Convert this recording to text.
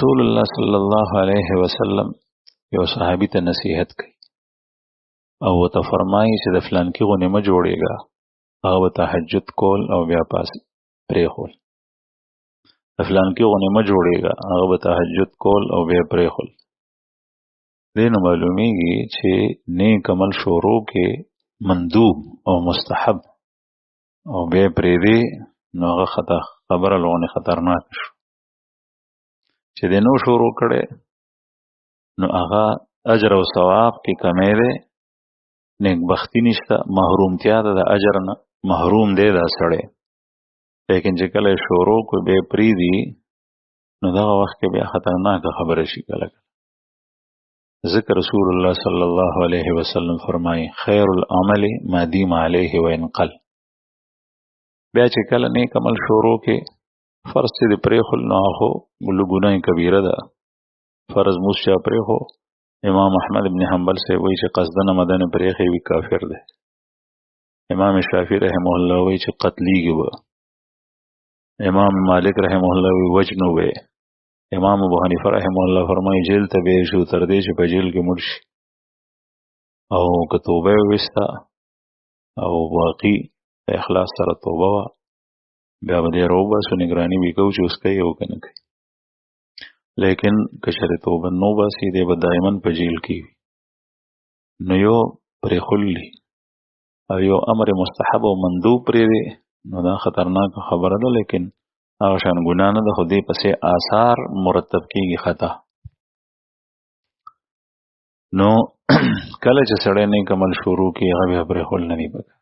رسول الله صلی الله علیه وسلم یو صحابي ته نصیحت کوي او ته فرمایي چې د فلان کې غونې مه جوړېږه، هغه تهجد کول او بیا پاس پرېښول. د فلان کې غونې مه جوړېږه، هغه تهجد کول او بیا پرېښول. دې نه معلومیږي چې نیک عمل شروع کې مندوب او مستحب او بیا پرېږدي، نو هغه خبره لغونې خطرناک شو. چې د نو شروع کړي نو هغه اجر او ثواب کې کمی دی، نیکبختی نشته، محرومتیا ده، د اجر نه محروم دی دا سړی. لیکن چې کله شروع کو بیا پرېږدي نو دغه وخت کې بیا خطرناکه خبره شي. کله ذکر رسول الله صلی الله علیه وسلم فرمایي خیر العمل ما دیم علیه وان قل. بیا چې کله نیک عمل شروع کې فرض چې د پرېښول نو هغه ګناه کبیره ده. فرض موس چا پرېښو، امام احمد ابن حنبل سے وایي چې قصدن مدن پرېښی وي کافر ده. امام شافعي رحمه الله وایي چې قتلیږي به. امام مالک رحمه الله وایي وجنو به. امام ابو حنیفه رحمه الله فرمایي جیل ته به شو تر دې چې په جیل کې مړ شي، او که توبه وستا او واقعي اخلاص سره توبه وا بیا به دې روباسو نگرانی وکړو چې اوس کوي او کنه کوي. لیکن کشر توبه نو باسي دې به دائما په جیل کې وي. نو یو پرېښلی او یو امر مستحب او مندوب پرې دی نو دا خطرناک خبره ده، لیکن هغه شان ګناه نه ده، خو دې پسې آثار مرتب کېږي خطا. نو کله چې سړی نیک عمل شروع کړي هغه بیا پرېښول نه دي پکار.